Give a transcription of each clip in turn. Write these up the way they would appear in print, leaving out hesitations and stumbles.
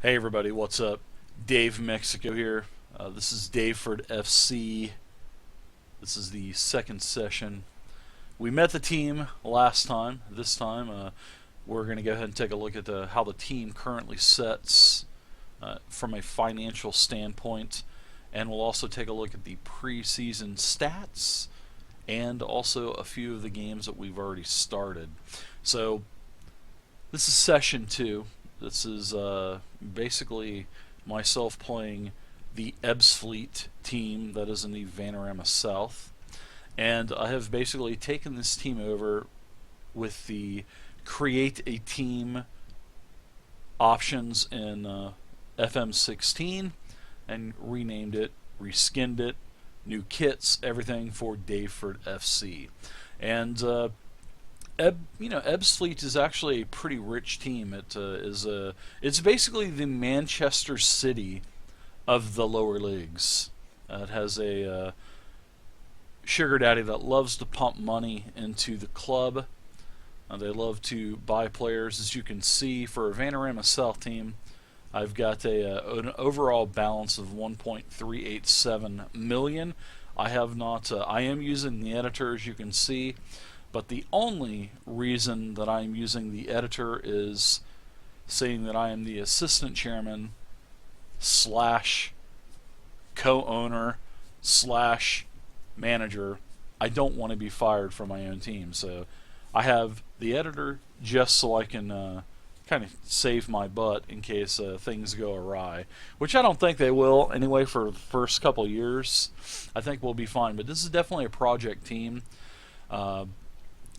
Hey everybody, what's up? Dave Mexico here. This is Daveford FC. This is the second session. We met the team last time. This time, we're going to go ahead and take a look at how the team currently sets from a financial standpoint, and we'll also take a look at the preseason stats and also a few of the games that we've already started. So, this is session two. This is basically myself playing the Ebbsfleet team that is in the Vanarama South. And I have basically taken this team over with the create a team options in FM16 and renamed it, reskinned it, new kits, everything for Daveford FC. And Ebbsfleet is actually a pretty rich team. It's basically the Manchester City of the lower leagues. It has a sugar daddy that loves to pump money into the club. They love to buy players, as you can see. For a Vanarama South team, I've got an overall balance of 1.387 million. I have not. I am using the editor, as you can see. But the only reason that I'm using the editor is saying that I am the assistant chairman slash co-owner slash manager. I don't want to be fired from my own team, so I have the editor just so I can kind of save my butt in case things go awry, which I don't think they will anyway for the first couple years. I think we'll be fine, but this is definitely a project team.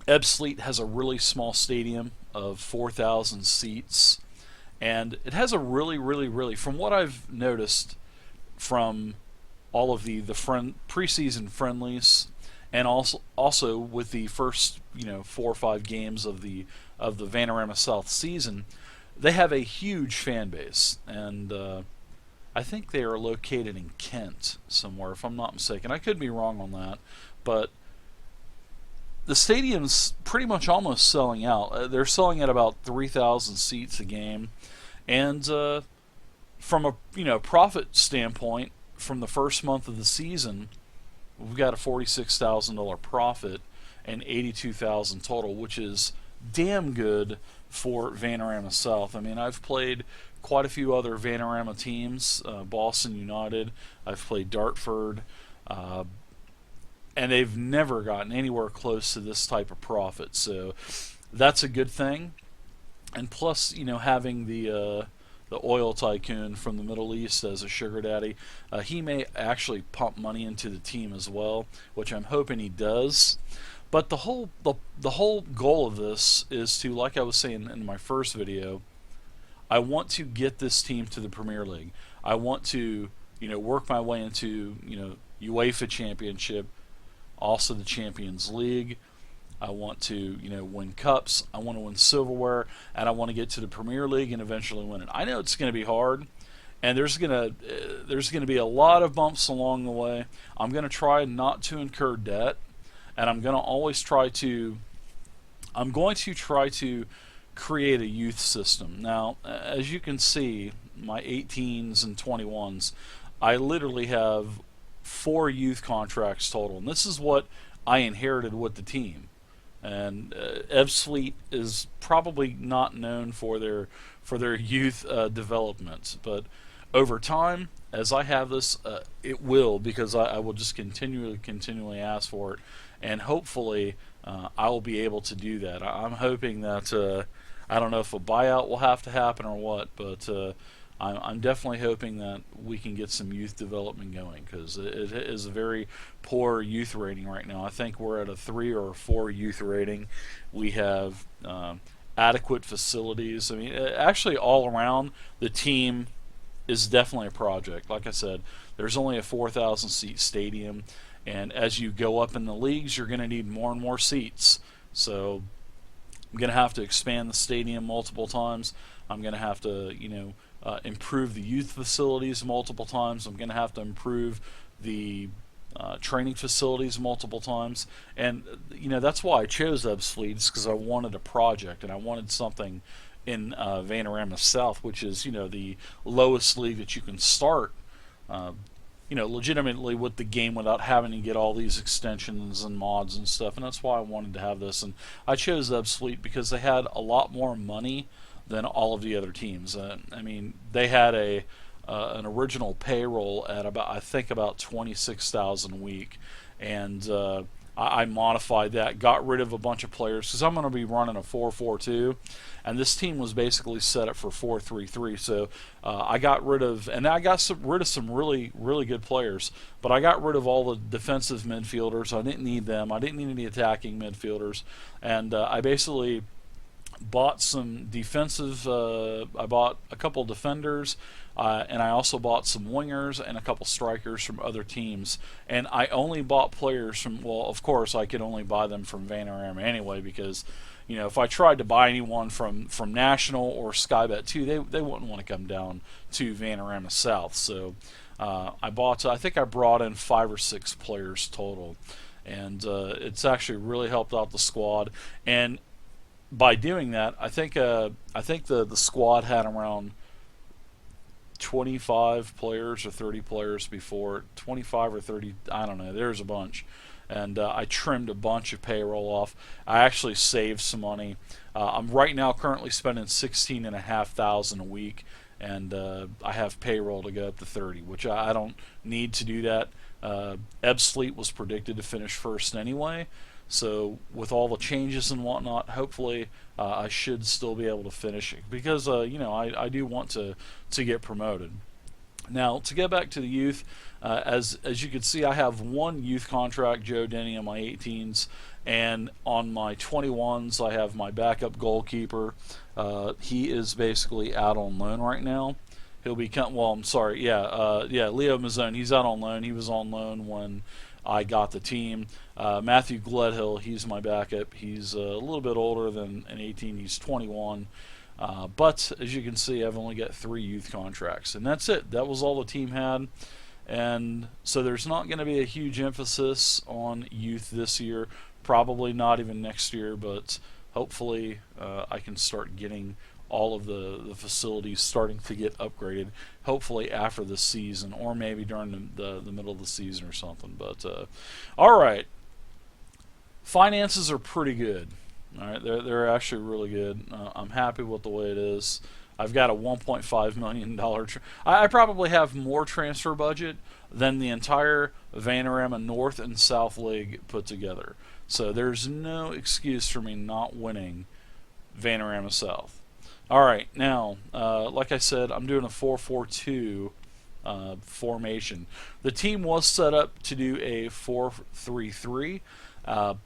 Ebbsfleet has a really small stadium of 4,000 seats, and it has a really, from what I've noticed from all of the preseason friendlies, and also with the first 4 or 5 games of the Vanarama South season, they have a huge fan base, and I think they are located in Kent somewhere, if I'm not mistaken. I could be wrong on that, but the stadium's pretty much almost selling out. They're selling at about 3,000 seats a game, and from a profit standpoint, from the first month of the season, we've got a $46,000 profit and 82,000 total, which is damn good for Vanarama South. I mean, I've played quite a few other Vanarama teams, Boston United. I've played Dartford. And they've never gotten anywhere close to this type of profit. So that's a good thing. And plus, having the oil tycoon from the Middle East as a sugar daddy, he may actually pump money into the team as well, which I'm hoping he does. But the whole goal of this is to, like I was saying in my first video, I want to get this team to the Premier League. I want to work my way into UEFA Championship, also the Champions League. I want to win cups. I want to win silverware, and I want to get to the Premier League and eventually win it. I know it's going to be hard, and there's going to be a lot of bumps along the way. I'm going to try not to incur debt, and I'm going to try to create a youth system. Now, as you can see, my 18s and 21s, I literally have 4 youth contracts total, and this is what I inherited with the team. And Ebbsfleet is probably not known for their youth development, but over time, as I have this, it will, because I will just continually ask for it, and hopefully I will be able to do that. I'm hoping that I don't know if a buyout will have to happen or what, but I'm definitely hoping that we can get some youth development going, because it is a very poor youth rating right now. I think we're at a 3 or 4 youth rating. We have adequate facilities. I mean, actually, all around, the team is definitely a project. Like I said, there's only a 4,000 seat stadium, and as you go up in the leagues, you're going to need more and more seats. So I'm going to have to expand the stadium multiple times. I'm going to have to, improve the youth facilities multiple times. I'm going to have to improve the training facilities multiple times. And, that's why I chose Ebbsfleet, because I wanted a project and I wanted something in Vanarama South, which is the lowest league that you can start. Uh, legitimately with the game without having to get all these extensions and mods and stuff, and that's why I wanted to have this. And I chose Obsolete because they had a lot more money than all of the other teams. I mean, they had an original payroll at about 26,000 a week, and I modified that, got rid of a bunch of players because I'm going to be running a 4-4-2, and this team was basically set up for 4-3-3. So I got rid of, and I got rid of some really, really good players, but I got rid of all the defensive midfielders. I didn't need them. I didn't need any attacking midfielders, and I basically bought some defensive. I bought a couple defenders, and I also bought some wingers and a couple strikers from other teams. And I only bought players from. Well, of course, I could only buy them from Vanarama anyway, because if I tried to buy anyone from National or Skybet too, they wouldn't want to come down to Vanarama South. So I bought. I think I brought in 5 or 6 players total, and it's actually really helped out the squad. And by doing that, I think the squad had around 25 players or 30 players before. 25 or 30, I don't know. There's a bunch, and I trimmed a bunch of payroll off. I actually saved some money. I'm right now currently spending 16,500 a week, and I have payroll to go up to 30, which I don't need to do that. Obsolete was predicted to finish first anyway. So with all the changes and whatnot, hopefully I should still be able to finish it, because I do want to get promoted. Now, to get back to the youth, as you can see, I have one youth contract, Joe Denny, on my 18s, and on my 21s I have my backup goalkeeper. He is basically out on loan right now. He'll be Leo Mazzone. He's out on loan. He was on loan when I got the team. Matthew Gledhill, he's my backup. He's a little bit older than an 18. He's 21. But as you can see, I've only got 3 youth contracts, and that's it. That was all the team had. And so there's not going to be a huge emphasis on youth this year, probably not even next year, but hopefully I can start getting all of the facilities starting to get upgraded, hopefully after the season, or maybe during the middle of the season or something. But all right, finances are pretty good. All right, they're actually really good. I'm happy with the way it is. I've got a $1.5 million. I probably have more transfer budget than the entire Vanarama North and South League put together. So there's no excuse for me not winning Vanarama South. All right, now, like I said, I'm doing a 4-4-2 formation. The team was set up to do a 4-3-3,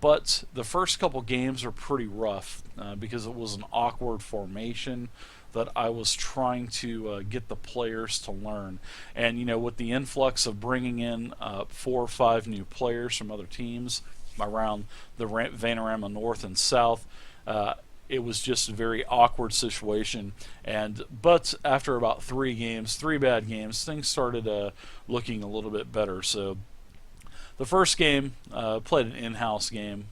but the first couple games are pretty rough because it was an awkward formation that I was trying to get the players to learn. And, with the influx of bringing in 4 or 5 new players from other teams around the Vanarama North and South, it was just a very awkward situation. But after about 3 bad games, things started looking a little bit better. So the first game, played an in-house game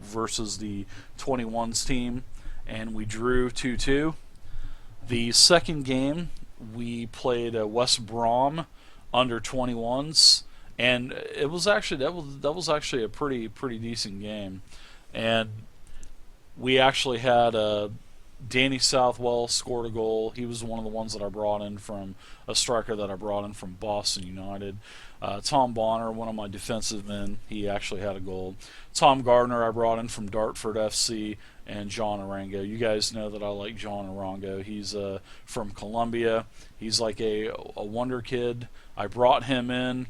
versus the 21s team, and we drew 2-2. The second game, we played West Brom under 21s, and it was actually that was actually a pretty decent game. And we actually had Danny Southwell scored a goal. He was one of the ones that I brought in from a striker that I brought in from Boston United. Tom Bonner, one of my defensive men, he actually had a goal. Tom Gardner I brought in from Dartford FC, and John Arango. You guys know that I like John Arango. He's from Colombia. He's like a wonder kid. I brought him in.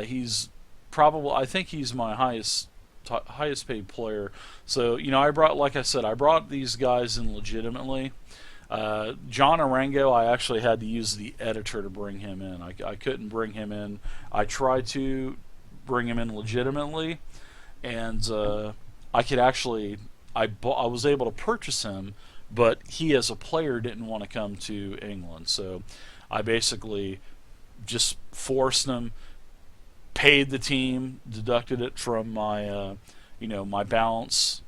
He's probably, I think he's my highest paid player. So I brought these guys in legitimately. John Arango, I actually had to use the editor to bring him in. I couldn't bring him in. I tried to bring him in legitimately, and I could actually I was able to purchase him, but he as a player didn't want to come to England. So I basically just forced him, paid the team, deducted it from my my balance,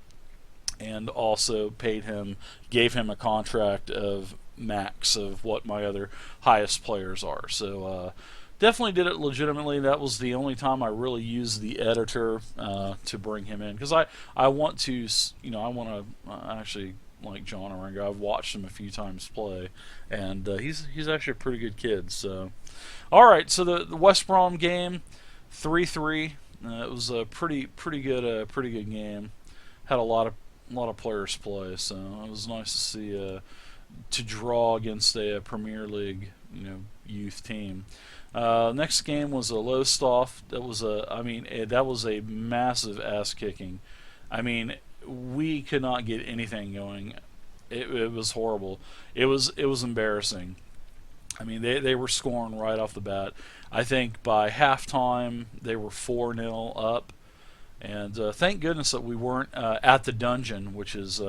and also gave him a contract of max of what my other highest players are. So definitely did it legitimately. That was the only time I really used the editor to bring him in, because I want to, I want to actually like John Orengo. I've watched him a few times play, and he's actually a pretty good kid. So, all right. So the West Brom game, 3-3. It was a pretty good game. Had a lot of players play, so it was nice to see to draw against a Premier League youth team. Next game was a Lowestoft. That was a massive ass kicking. I mean, we could not get anything going. It was horrible. It was embarrassing. I mean, they were scoring right off the bat. I think by halftime they were 4-0 up, and thank goodness that we weren't at the Dungeon, which is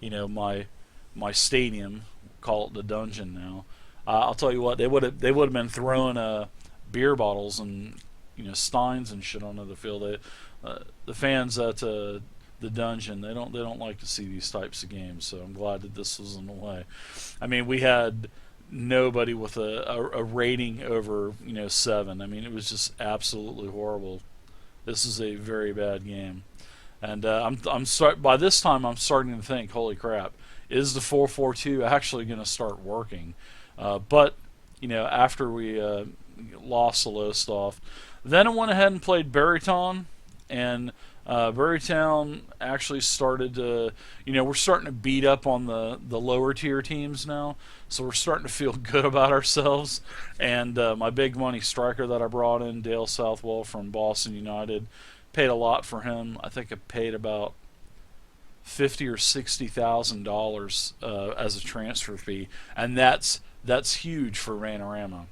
my stadium. Call it the Dungeon now. I'll tell you what, they would have been throwing beer bottles and steins and shit onto the field. The fans at the Dungeon, they don't like to see these types of games. So I'm glad that this was in the way. I mean, we had nobody with a rating over 7. I mean, it was just absolutely horrible. This is a very bad game, and by this time I'm starting to think, holy crap, is the 4-4-2 actually going to start working? But after we lost the Lowestoft, then I went ahead and played Berrytown, and Berrytown actually started to, we're starting to beat up on the lower tier teams now, so we're starting to feel good about ourselves. And my big money striker that I brought in, Dale Southwell from Boston United, paid a lot for him. I think I paid about $50,000 or $60,000 as a transfer fee, and that's huge for Vanarama.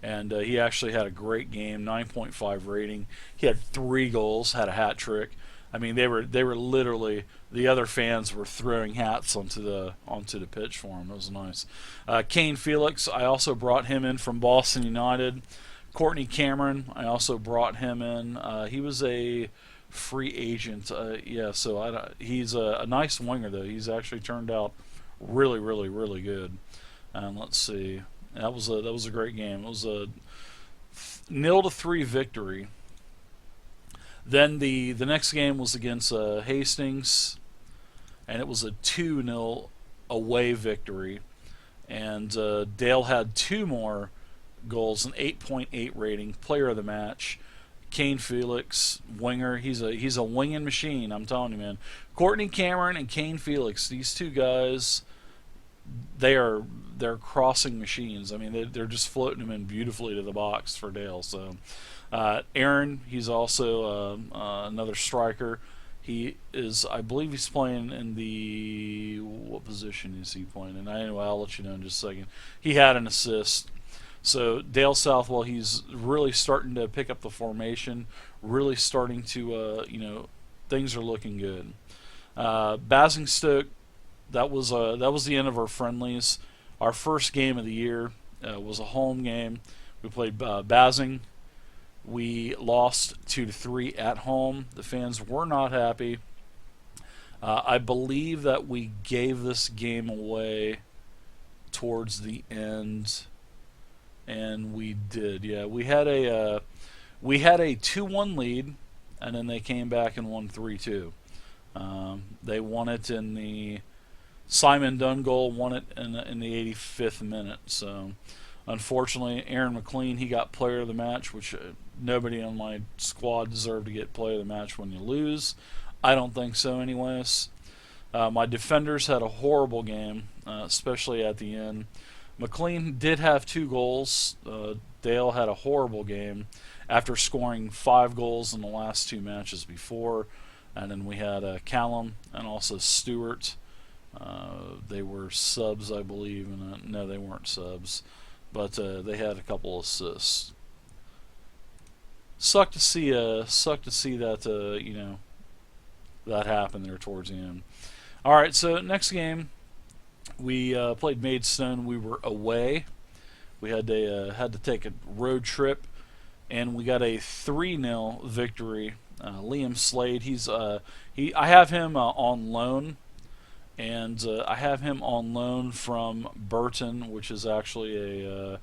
And he actually had a great game, 9.5 rating. He had 3 goals, had a hat trick. I mean, they were literally, the other fans were throwing hats onto the pitch for him. It was nice. Kane Felix, I also brought him in from Boston United. Courtney Cameron, I also brought him in. He was a free agent. So he's a nice winger though. He's actually turned out really good. And let's see. That was a great game. It was a 0-3 victory. Then the next game was against Hastings, and it was a 2-0 away victory. And Dale had 2 more goals, an 8.8 rating, player of the match. Kane Felix, winger. He's a winging machine. I'm telling you, man. Courtney Cameron and Kane Felix. These 2 guys, they're crossing machines. I mean, they're just floating them in beautifully to the box for Dale. So, Aaron, he's also another striker. He is, I believe, he's playing in the, what position is he playing in? Anyway, I'll let you know in just a second. He had an assist. So Dale Southwell, he's really starting to pick up the formation. Really starting to, things are looking good. Basingstoke. That was the end of our friendlies. Our first game of the year was a home game. We played Basing. We lost 2-3 at home. The fans were not happy. I believe that we gave this game away towards the end, and we did. Yeah, we had a 2-1 lead, and then they came back and won 3-2. They won it in the Simon Dungole won it in the 85th minute. So, unfortunately, Aaron McLean, he got player of the match, which nobody on my squad deserved to get player of the match when you lose. I don't think so, anyways. My defenders had a horrible game, especially at the end. McLean did have 2 goals. Dale had a horrible game after scoring 5 goals in the last 2 matches before. And then we had Callum and also Stewart. They were subs, I believe, and no, they weren't subs, but they had a couple assists. Sucked to see that that happened there towards the end. All right, so next game we played Maidstone. We were away. We had to take a road trip, and we got a 3-0 victory Liam Slade. I have him on loan, and I have him on loan from Burton, which is actually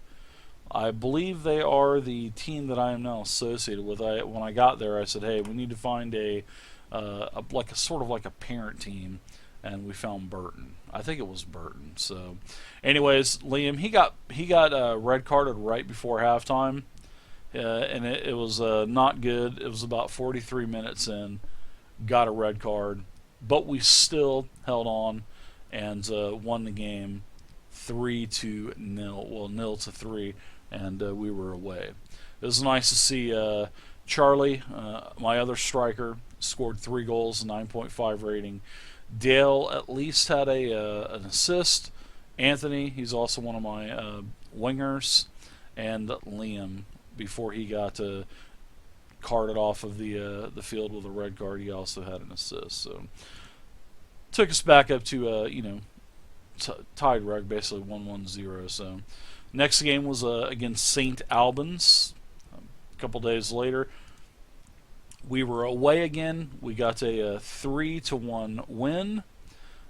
I believe they are the team that I am now associated with. When I got there, I said, "Hey, we need to find like a sort of like a parent team," and we found Burton. I think it was Burton. So, anyways, Liam he got red carded right before halftime, and it was not good. It was about 43 minutes in, got a red card, but we still held on and won the game 3-0. Well, 0-3, and we were away. It was nice to see Charlie, my other striker, scored 3 goals, 9.5 rating. Dale at least had an assist. Anthony, he's also one of my wingers, and Liam, before he got carted off of the field with a red card, he also had an assist. So took us back up to tied reg, basically 1-1-0. So next game was against St. Albans. A couple days later, we were away again. We got a 3-1 win,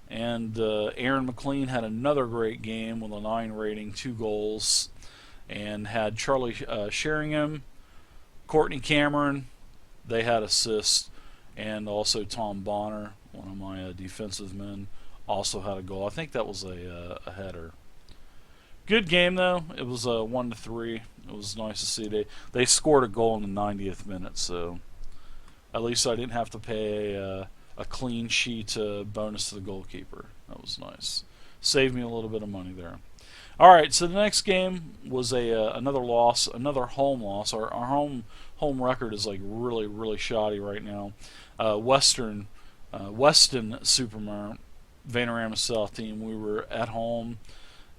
and Aaron McLean had another great game with a 9 rating, 2 goals, and had Charlie Sheringham, Courtney Cameron, they had assists, and also Tom Bonner, one of my defensive men, also had a goal. I think that was a header. Good game though. It was 1-3. It was nice to see they scored a goal in the 90th minute, so at least I didn't have to pay a clean sheet bonus to the goalkeeper. That was nice. Saved me a little bit of money there. All right, so the next game was another loss, another home loss. Our home record is like really shoddy right now. Weston Supermare, Vanarama South team. We were at home,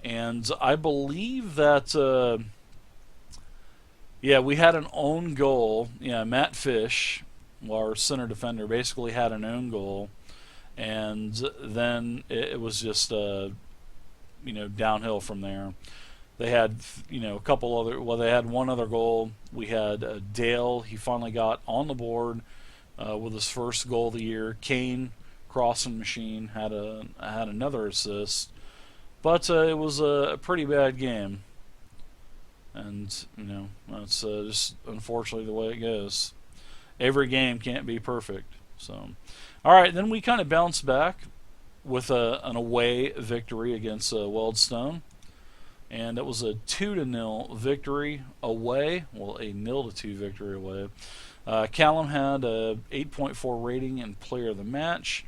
and I believe that we had an own goal. Yeah, Matt Fish, our center defender, basically had an own goal, and then it was just downhill from there. They had a couple other. Well, they had one other goal. We had Dale. He finally got on the board with his first goal of the year. Kane, crossing machine, had another assist, but it was a pretty bad game, and that's just unfortunately the way it goes. Every game can't be perfect. So, all right, then we kind of bounced back with an away victory against Weldstone, and it was a 2-0 victory away. Well, a 0-2 victory away. Callum had a 8.4 rating and player of the match.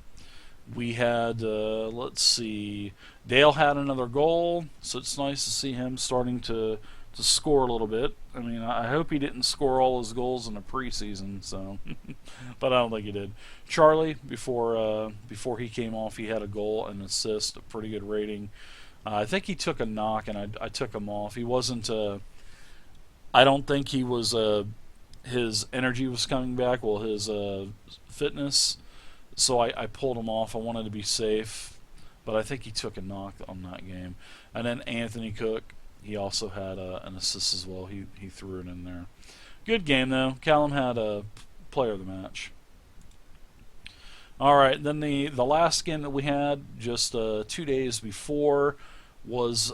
We had let's see, Dale had another goal, so it's nice to see him starting to score a little bit. I mean, I hope he didn't score all his goals in the preseason, so but I don't think he did. Charlie, before he came off, he had a goal and assist, a pretty good rating. I think he took a knock, and I took him off. He wasn't. I don't think he was. His energy was coming back. Well, his fitness. So I pulled him off. I wanted to be safe, but I think he took a knock on that game. And then Anthony Cook, he also had an assist as well. He threw it in there. Good game though. Callum had a player of the match. All right, then the last game that we had just 2 days before was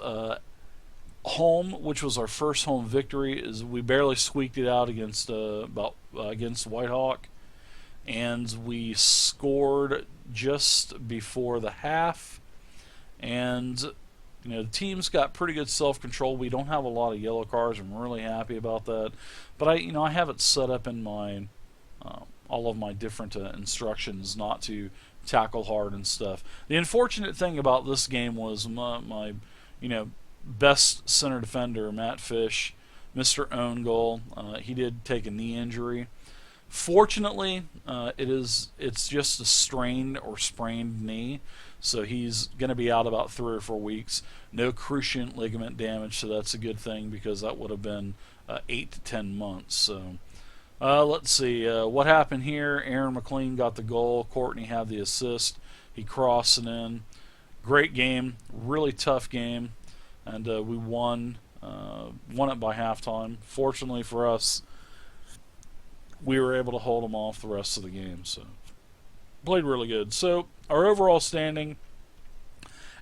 home, which was our first home victory. Is we barely squeaked it out against Whitehawk, and we scored just before the half. And the team's got pretty good self-control. We don't have a lot of yellow cards. I'm really happy about that. But I have it set up in my all of my different instructions not to tackle hard and stuff. The unfortunate thing about this game was my best center defender, Matt Fish, Mr. Own Goal. He did take a knee injury. Fortunately, it's just a strained or sprained knee, so he's going to be out about 3 or 4 weeks. No cruciate ligament damage, so that's a good thing because that would have been 8 to 10 months. So let's see what happened here. Aaron McLean got the goal. Courtney had the assist. He crossed it in. Great game, really tough game, and we won it by halftime. Fortunately for us, we were able to hold them off the rest of the game. So played really good. So our overall standing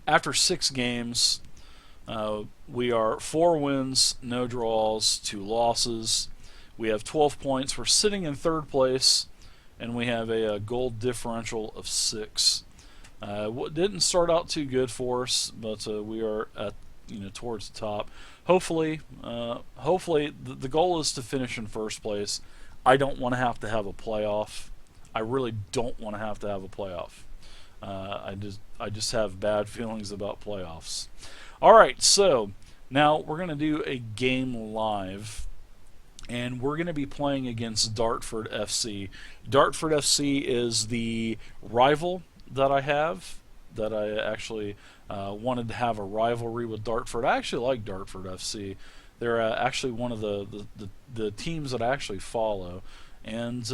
after 6 games, we are 4 wins, no draws, 2 losses. We have 12 points. We're sitting in 3rd place, and we have a goal differential of 6. Didn't start out too good for us, but we are at towards the top. Hopefully, the goal is to finish in 1st place. I don't want to have a playoff. I really don't want to have a playoff. I just have bad feelings about playoffs. All right, so now we're going to do a game live, and we're going to be playing against Daveford FC. Daveford FC is the rival that I have, that I actually wanted to have a rivalry with Daveford. I actually like Daveford FC. They're actually one of the teams that I actually follow. And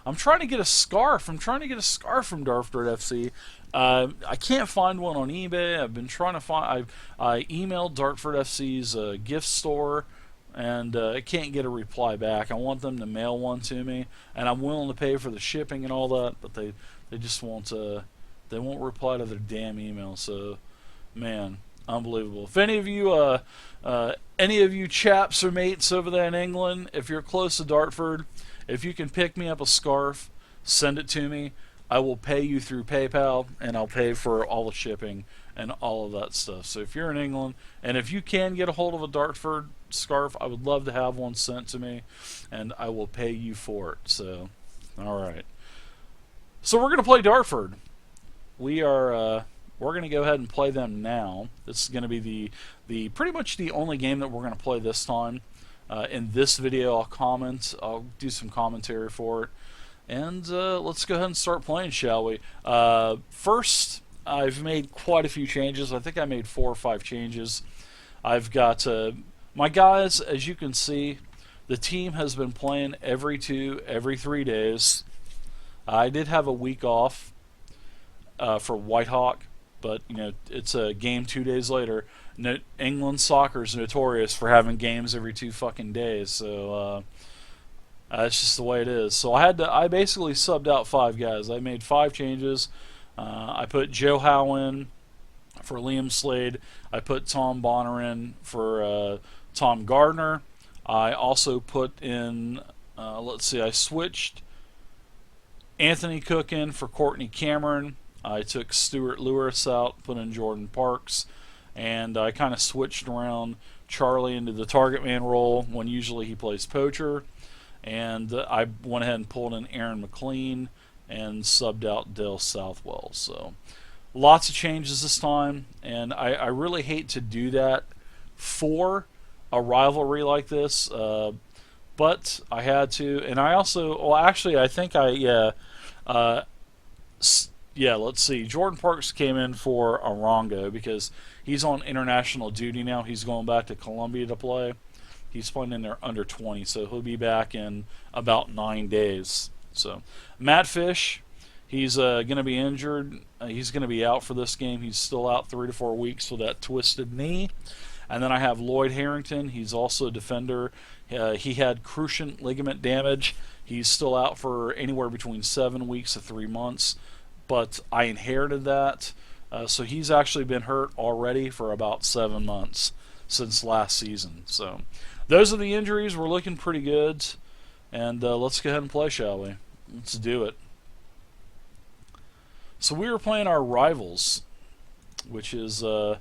I'm trying to get a scarf. I'm trying to get a scarf from Daveford FC. I can't find one on eBay. I've been trying to find. I emailed Daveford FC's gift store, and I can't get a reply back. I want them to mail one to me, and I'm willing to pay for the shipping and all that, but they just won't. They won't reply to their damn email. So, man, unbelievable. If any of you chaps or mates over there in England, if you're close to Daveford, if you can pick me up a scarf, send it to me. I will pay you through PayPal, and I'll pay for all the shipping and all of that stuff. So if you're in England, and if you can get a hold of a Daveford scarf, I would love to have one sent to me, and I will pay you for it. So, all right. So we're going to play Daveford. We're going to go ahead and play them now. This is going to be the pretty much the only game that we're going to play this time. In this video, I'll do some commentary for it. And let's go ahead and start playing, shall we? First, I've made quite a few changes. I think I made 4 or 5 changes. I've got my guys, as you can see, the team has been playing every 3 days. I did have a week off for Whitehawk, but it's a game 2 days later. England soccer is notorious for having games every 2 fucking days, so that's just the way it is. So I basically subbed out 5 guys. I made 5 changes. I put Joe Howe in for Liam Slade. I put Tom Bonner in for Tom Gardner. I also put in, I switched Anthony Cook in for Courtney Cameron. I took Stuart Lewis out, put in Jordan Parks, and I kind of switched around Charlie into the target man role when usually he plays poacher. And I went ahead and pulled in Aaron McLean and subbed out Dale Southwell. So lots of changes this time, and I really hate to do that for a rivalry like this, but I had to. And I also, well, actually, I think let's see. Jordan Parks came in for Arango because he's on international duty now. He's going back to Colombia to play. He's playing in their under 20, so he'll be back in about 9 days. So Matt Fish, he's going to be injured. He's going to be out for this game. He's still out 3 to 4 weeks with that twisted knee. And then I have Lloyd Harrington. He's also a defender. He had cruciate ligament damage. He's still out for anywhere between 7 weeks to 3 months. But I inherited that. So he's actually been hurt already for about 7 months since last season. So those are the injuries. We're looking pretty good. And let's go ahead and play, shall we? Let's do it. So we were playing our rivals, which is always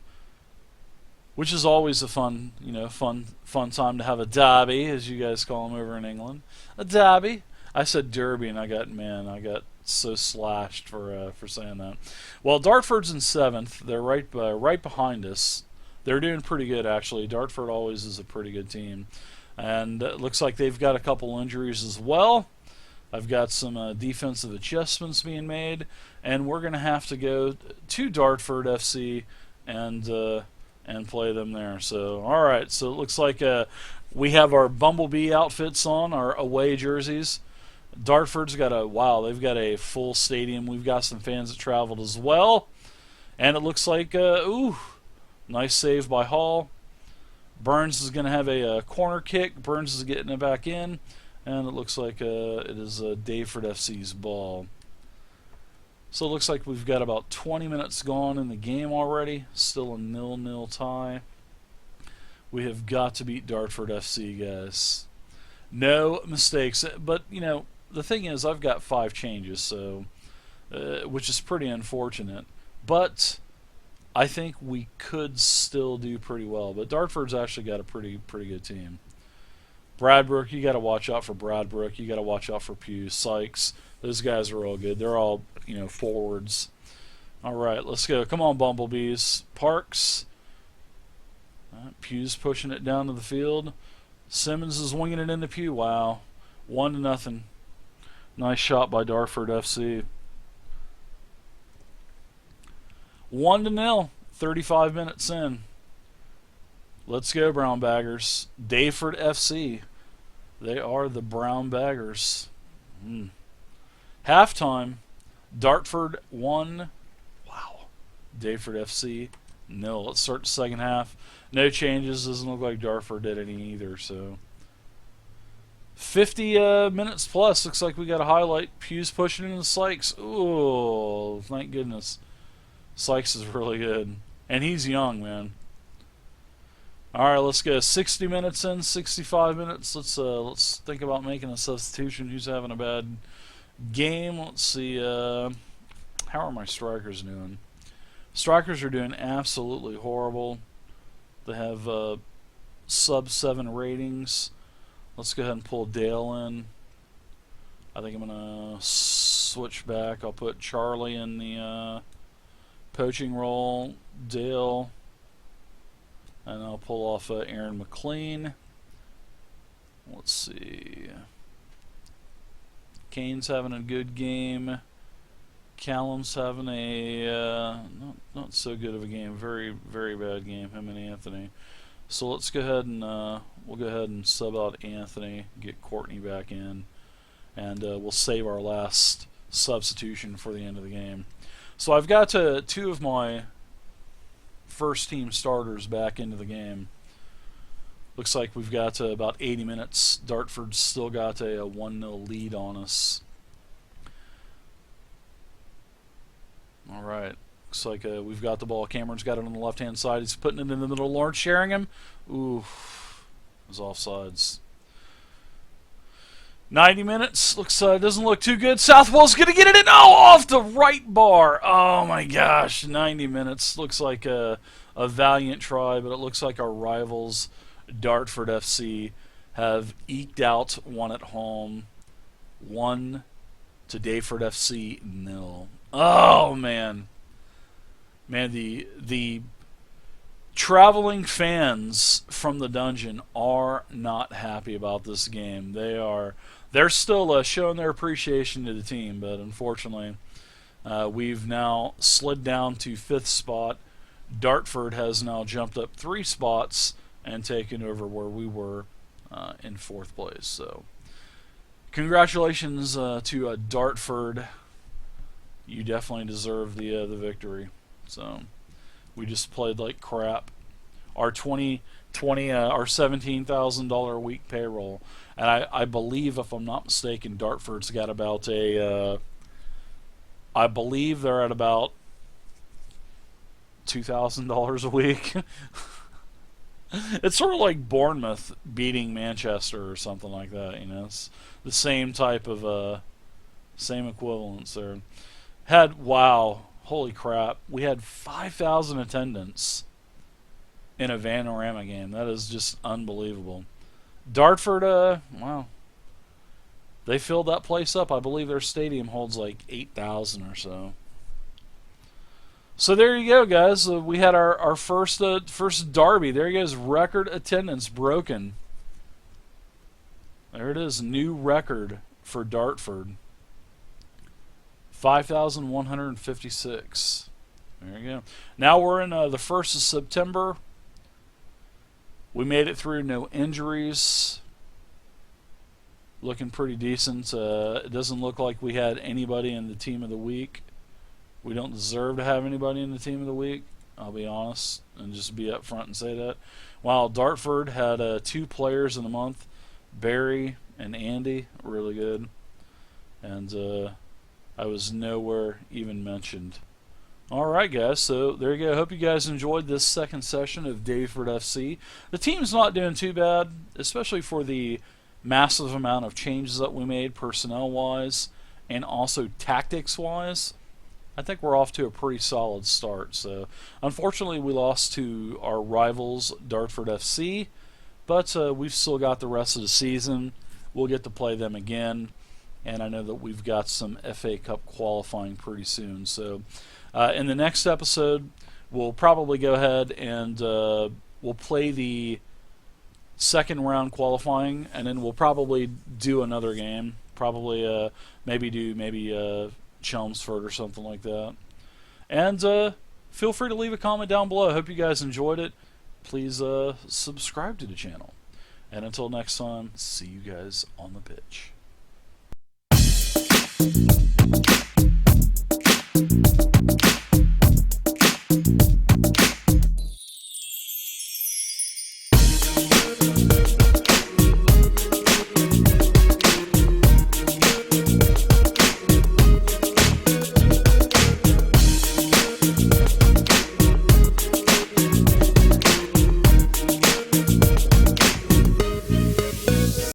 a fun time to have a derby, as you guys call them over in England. A derby. I said derby, and I got so slashed for saying that. Well, Dartford's in 7th. They're right behind us. They're doing pretty good, actually. Daveford always is a pretty good team. And it looks like they've got a couple injuries as well. I've got some defensive adjustments being made. And we're going to have to go to Daveford FC and play them there. So, all right. So it looks like we have our Bumblebee outfits on, our away jerseys. Dartford's got they've got a full stadium. We've got some fans that traveled as well. And it looks like, nice save by Hall. Burns is going to have a corner kick. Burns is getting it back in. And it looks like it is Daveford FC's ball. So it looks like we've got about 20 minutes gone in the game already. Still a 0-0 tie. We have got to beat Dartford FC, guys. No mistakes. But, you know, the thing is, I've got 5 changes, so which is pretty unfortunate. But I think we could still do pretty well. But Dartford's actually got a pretty good team. Bradbrook, you got to watch out for Bradbrook. You got to watch out for Pugh, Sykes. Those guys are all good. They're all, you know, forwards. All right, let's go. Come on, Bumblebees. Parks. Pugh's pushing it down to the field. Simmons is winging it into Pugh. Wow. 1-0. Nice shot by Dartford FC. 1-0. 35 minutes in. Let's go, Brown Baggers. Daveford FC. They are the Brown Baggers. Halftime. Dartford 1. Wow. Daveford FC 0. Let's start the second half. No changes. Doesn't look like Dartford did any either. So 50 minutes plus. Looks like we got a highlight. Pugh's pushing into Sykes. Ooh, thank goodness. Sykes is really good. And he's young, man. All right, let's go. 60 minutes in, 65 minutes. Let's think about making a substitution. Who's having a bad game? Let's see. How are my strikers doing? Strikers are doing absolutely horrible. They have sub-7 ratings. Let's go ahead and pull Dale in. I think I'm gonna switch back. I'll put Charlie in the poaching role. Dale. And I'll pull off Aaron McLean. Let's see. Kane's having a good game. Callum's having a not so good of a game. Very bad game. Him and Anthony. So let's go ahead and we'll go ahead and sub out Anthony. Get Courtney back in, and we'll save our last substitution for the end of the game. So I've got 2 of my first team starters back into the game. Looks like we've got about 80 minutes. Dartford's still got a 1-0 lead on us. All right. Looks like we've got the ball. Cameron's got it on the left-hand side. He's putting it in the middle. Lawrence Sheringham. Ooh, it was offsides. 90 minutes. Doesn't look too good. Southwell's going to get it in. Oh, off the right bar. Oh, my gosh. 90 minutes. Looks like a valiant try, but it looks like our rivals, Dartford FC, have eked out one at home. 1 to Daveford FC 0. Oh, man. Man, the traveling fans from the dungeon are not happy about this game. They're still showing their appreciation to the team, but unfortunately, we've now slid down to 5th spot. Dartford has now jumped up 3 spots and taken over where we were in 4th place. So, congratulations to Dartford. You definitely deserve the victory. So, we just played like crap. Our our $17,000 a week payroll. And I believe, if I'm not mistaken, Dartford's got about I believe they're at about $2,000 a week. It's sort of like Bournemouth beating Manchester or something like that. You know, it's the same type of same equivalence there. Wow, holy crap! We had 5,000 attendance in a Vanarama game. That is just unbelievable. Dartford, wow. They filled that place up. I believe their stadium holds like 8,000 or so. So there you go, guys. We had our first derby. There you goes. Record attendance broken. There it is. New record for Dartford. 5,156. There you go. Now we're in the 1st of September. We made it through, no injuries. Looking pretty decent. It doesn't look like we had anybody in the team of the week. We don't deserve to have anybody in the team of the week. I'll be honest and just be up front and say that. While Dartford had 2 players in the month, Barry and Andy, really good. And I was nowhere even mentioned. Alright guys, so there you go. Hope you guys enjoyed this second session of Daveford FC. The team's not doing too bad, especially for the massive amount of changes that we made personnel-wise and also tactics-wise. I think we're off to a pretty solid start. So, unfortunately, we lost to our rivals, Daveford FC, but we've still got the rest of the season. We'll get to play them again, and I know that we've got some FA Cup qualifying pretty soon. So, in the next episode, we'll probably go ahead and we'll play the second round qualifying, and then we'll probably do another game. Probably maybe Chelmsford or something like that. And feel free to leave a comment down below. I hope you guys enjoyed it. Please subscribe to the channel. And until next time, see you guys on the pitch.